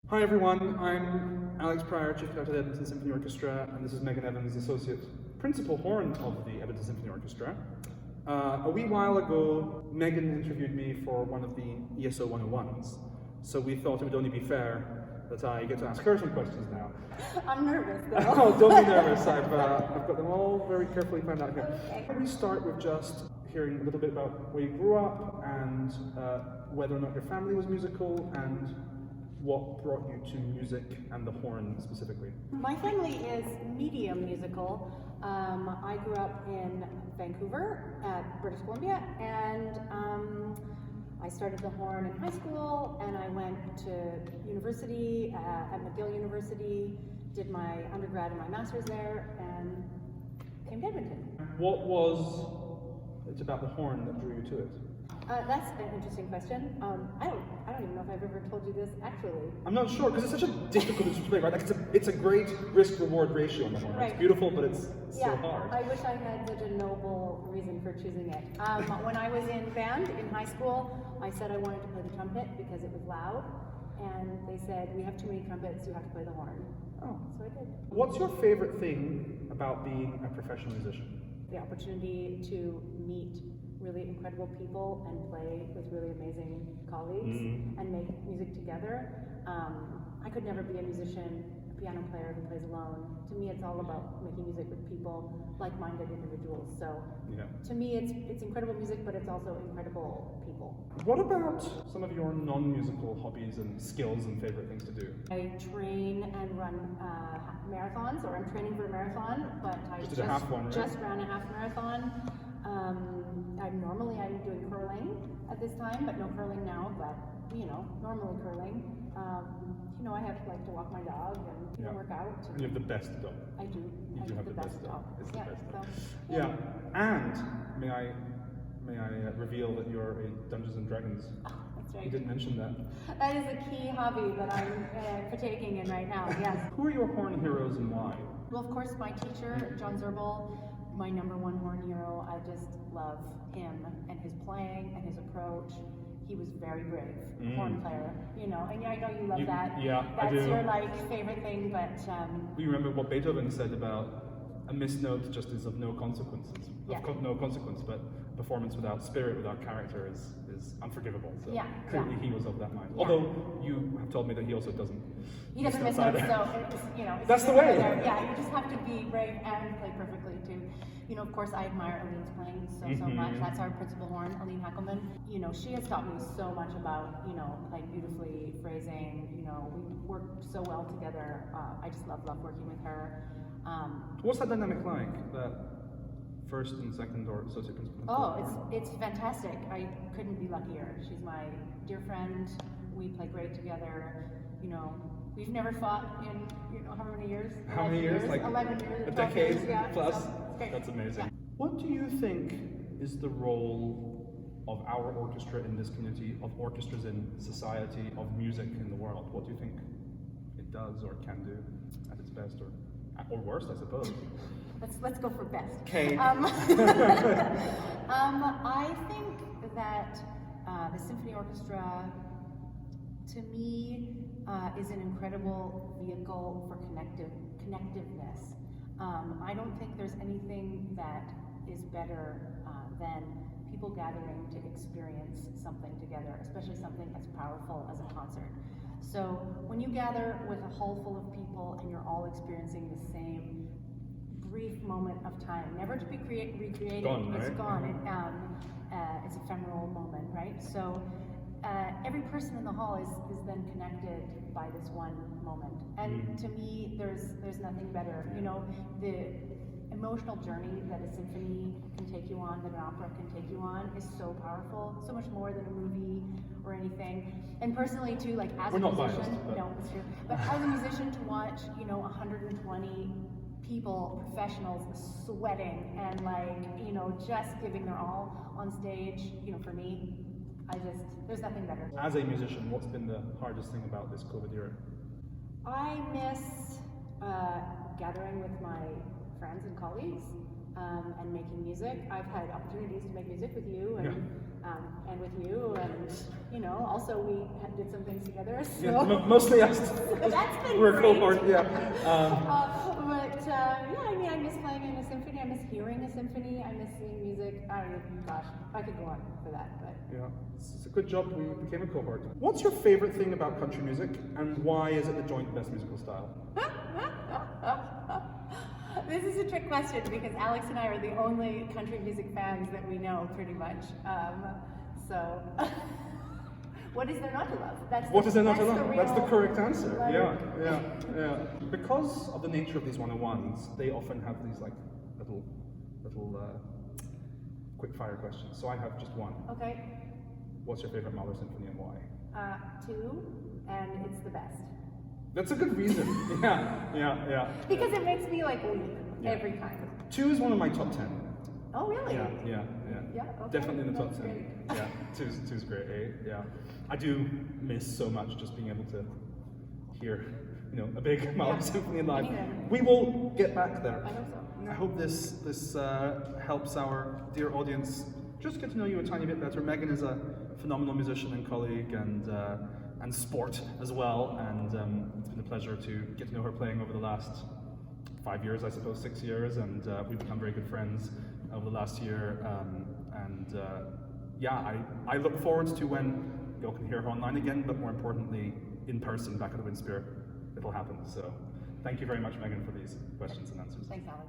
Hi everyone, I'm Alex Pryor, Chief Conductor of the Edmonton Symphony Orchestra, and this is Megan Evans, Associate Principal Horn of the Edmonton Symphony Orchestra. A wee while ago, Megan interviewed me for one of the ESO 101s, so we thought it would only be fair that I get to ask her some questions now. I'm nervous though. Oh, don't be nervous, I've got them all very carefully planned out here. Okay. Can we start with just hearing a little bit about where you grew up and whether or not your family was musical and what brought you to music and the horn specifically? My family is medium musical. I grew up in Vancouver at British Columbia, and I started the horn in high school, and I went to university at McGill University, did my undergrad and my master's there, and came to Edmonton. What was it about the horn that drew you to it? That's an interesting question. I don't even know if I've ever told you this actually. I'm not sure, because it's such a difficult instrument to play, right? Like it's a great risk-reward ratio on the horn. Right. It's beautiful, but it's Yeah, so hard. I wish I had such a noble reason for choosing it. When I was in band in high school, I said I wanted to play the trumpet because it was loud, and they said, we have too many trumpets, you have to play the horn. Oh. So I did. What's your favorite thing about being a professional musician? The opportunity to meet really incredible people and play with really amazing colleagues and make music together. I could never be a musician, a piano player who plays alone. To me, it's all about making music with people, like-minded individuals. So Yeah. to me, it's incredible music, but it's also incredible people. What about some of your non-musical hobbies and skills and favorite things to do? I train and run marathons, or I'm training for a marathon, but I Just did a half one, right? just ran a half marathon. I'm doing curling at this time, but no curling now, but normally curling. I have to walk my dog and work out. And you have the best dog. I do. You I do have have the best dog. It's the Yeah, best dog. so, Yeah, and may I reveal that you're a Dungeons and Dragons? That's You right. didn't mention that. That is a key hobby that I'm partaking in right now, yes. Who are your horn heroes and why? Well, of course, my teacher, John Zerbel, my number one horn hero. I just love him and his playing and his approach. He was very brave, horn player, and I know you love that. Yeah, That's I do. your favorite thing, but We remember what Beethoven said about a missed note just is of no consequences. Yeah. No consequence, but performance without spirit, without character is unforgivable. So Yeah, clearly yeah. he was of that mind. Yeah. Although you have told me that he also doesn't. he doesn't miss notes notes, either. so it's That's the never way. there. Yeah, you just have to be brave and play perfectly too. Of course, I admire Aline's playing so much. That's our principal horn, Aline Hackelman. She has taught me so much about, playing beautifully, phrasing. We work so well together. I just love working with her. What's that dynamic like? That first and second or associate principal? Oh, it's fantastic. I couldn't be luckier. She's my dear friend. We play great together. We've never fought in how many years? How many years? Like 11 years. a 12 decade years, yeah. plus? So, it's great. That's amazing. Yeah. What do you think is the role of our orchestra in this community, of orchestras in society, of music in the world? What do you think it does or can do at its best, or worst, I suppose? Let's go for best. Okay. I think that the symphony orchestra, to me, is an incredible vehicle for connectiveness. I don't think there's anything that is better than people gathering to experience something together, especially something as powerful as a concert. So when you gather with a hall full of people and you're all experiencing the same brief moment of time, never to be recreated, Gone, right? it's gone. It's ephemeral moment, right? So every person in the hall is then connected by this one moment. And to me, there's nothing better. The emotional journey that a symphony can take you on, that an opera can take you on, is so powerful, so much more than a movie or anything. And personally too, as We're a not musician, biased, but- no, it's true. But as a musician, to watch 120 people, professionals, sweating and just giving their all on stage, for me, there's nothing better. As a musician, what's been the hardest thing about this COVID era? I miss gathering with my friends and colleagues and making music. I've had opportunities to make music with you and and with you, and you know, also we did some things together. So Yeah, mostly us. that's been We're a great. cohort, yeah. But yeah, I mean, I miss playing in a symphony. I miss hearing a symphony. I miss seeing music. I mean, gosh, I could go on for that, but Yeah, it's a good job we became a cohort. What's your favorite thing about country music, and why is it the joint best musical style? This is a trick question because Alex and I are the only country music fans that we know, pretty much. So, what is there not to love? What is there not to love? real, That's the correct answer. like- Yeah. Because of the nature of these 101s, they often have these like little quick fire questions. So I have just one. Okay, What's your favorite Mahler symphony and why? 2, and it's the best. That's a good reason. Yeah. Because it makes me like weep Yeah. every time. 2 is one of my top 10. Oh, really? Yeah. Yeah, okay. Definitely in the top That's 10. great. Yeah, two's great. Yeah. I do miss so much just being able to hear, you know, a big Mahler Yeah. symphony live. Me neither. We will get back there. I hope so. I hope this helps our dear audience just get to know you a tiny bit better. Megan is a phenomenal musician and colleague and sport as well, and it's been a pleasure to get to know her playing over the last 5 years, I suppose, 6 years, and we've become very good friends over the last year. I look forward to when you all can hear her online again, but more importantly, in person back at the Winspear, it'll happen. So thank you very much, Megan, for these questions and answers. Thanks, Alex.